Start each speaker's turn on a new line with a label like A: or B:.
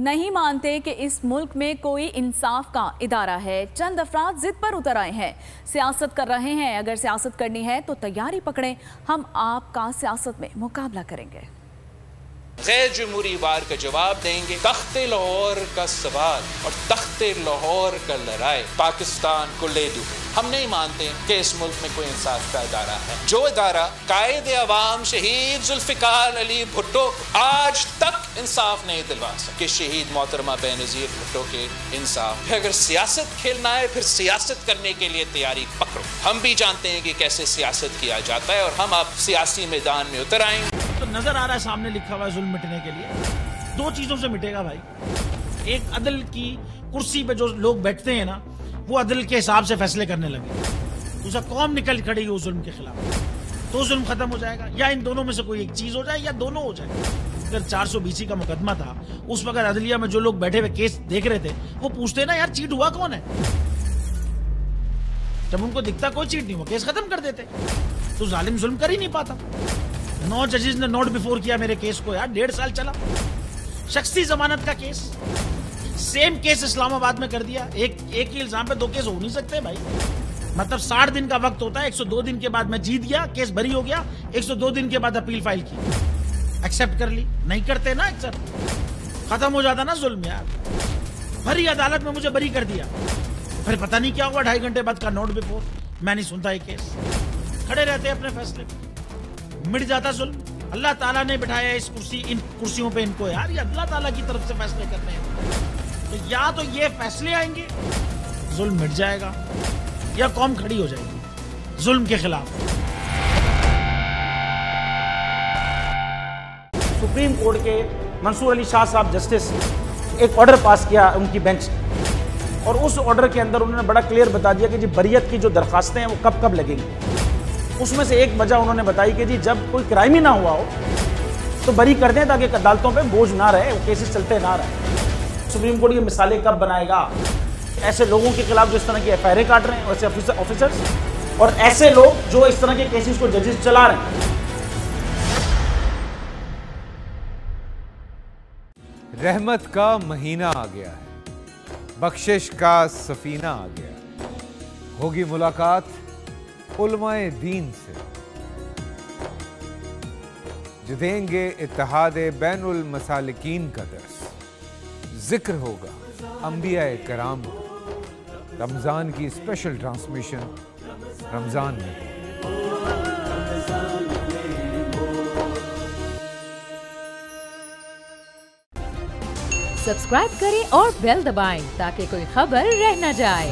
A: नहीं मानते कि इस मुल्क में कोई इंसाफ का इदारा है। चंद अफराद जिद पर उतर आए हैं, सियासत कर रहे हैं। अगर सियासत करनी है तो तैयारी पकड़ें, हम आपका सियासत में मुकाबला करेंगे।
B: गैर जमहूरी वार का जवाब देंगे। तख्ते लाहौर का सवाल और तख्ते लाहौर का लड़ाई पाकिस्तान को ले दूं। हम नहीं मानते कि इस मुल्क में कोई इंसाफ का इदारा है। जो इदारा कायद अवाम शहीद जुल्फिकार अली भुट्टो आज तक इंसाफ नहीं दिलवा सके, शहीद मोहतरमा बेनज़ीर भुट्टो के इंसाफ। अगर सियासत खेलना है फिर सियासत करने के लिए तैयारी पकड़ो। हम भी जानते हैं कि कैसे सियासत किया जाता है और हम अब सियासी मैदान में उतर आएंगे।
C: तो नजर आ रहा है सामने लिखा हुआ है जुल्म मिटने के लिए दो चीजों से मिटेगा भाई। एक, अदल की कुर्सी पे जो लोग बैठते हैं ना, वो अदल के हिसाब से फैसले करने लगे। दूसरा, कौम निकल खड़ी उस जुल्म के खिलाफ, तो जुल्म खत्म हो जाएगा। या इन दोनों में से कोई एक चीज हो जाए या दोनों हो जाए। अगर 420 का मुकदमा था, उस वक्त अदलिया में जो लोग बैठे हुए केस देख रहे थे वो पूछते ना, यार चीट हुआ कौन है। जब उनको दिखता कोई चीट नहीं हुआ, केस खत्म कर देते। तो जालिम जुल्म कर ही नहीं पाता। 9 जजेस ने नोट बिफोर किया मेरे केस को, यार 1.5 साल चला। शख्सी जमानत का केस, सेम केस इस्लामाबाद में कर दिया। एक ही इल्जाम पे 2 केस हो नहीं सकते भाई। मतलब 60 दिन का वक्त होता है। 102 दिन के बाद मैं जीत गया, केस बरी हो गया। 102 दिन के बाद अपील फाइल की, एक्सेप्ट कर ली। नहीं करते ना एक्सेप्ट, खत्म हो जाता ना जुल्म यार। भरी अदालत में मुझे बरी कर दिया, फिर पता नहीं क्या हुआ, 2.5 घंटे बाद का नोट बिफोर। मैं नहीं सुनता ये केस, खड़े रहते अपने फैसले पे, मिट जाता जुल्म। अल्लाह ताला ने बिठाया इन कुर्सियों पे इनको यार, ये अल्लाह ताला की तरफ से फैसले करने हैं। तो या तो ये फैसले आएंगे, जुल्म मिट जाएगा, या कौम खड़ी हो जाएगी जुल्म के खिलाफ।
D: सुप्रीम कोर्ट के मंसूर अली शाह साहब जस्टिस एक ऑर्डर पास किया उनकी बेंच, और उस ऑर्डर के अंदर उन्होंने बड़ा क्लियर बता दिया कि जी बरियत की जो दरखास्तें हैं वो कब कब लगेंगी। उसमें से एक वजह उन्होंने बताई कि जी जब कोई क्राइम ही ना हुआ हो तो बरी कर दें, ताकि अदालतों पे बोझ ना रहे, वो केसेस चलते ना रहे। सुप्रीम कोर्ट की मिसालें कब बनाएगा ऐसे लोगों के खिलाफ जो इस तरह की एफआईआर काट रहे हैं, वैसे ऑफिसर्स, और ऐसे लोग जो इस तरह के केसेस को जजेस चला रहे हैं।
E: रहमत का महीना आ गया है, बख्शिश का सफीना आ गया। होगी मुलाकात उलमाए दीन से, जो देंगे इत्तेहादे बैनुल मसालिकीन का दर्स। जिक्र होगा अंबियाए कराम का। रमजान की स्पेशल ट्रांसमिशन रमजान में।
F: सब्सक्राइब करें और बेल दबाएं ताकि कोई खबर रह न जाए।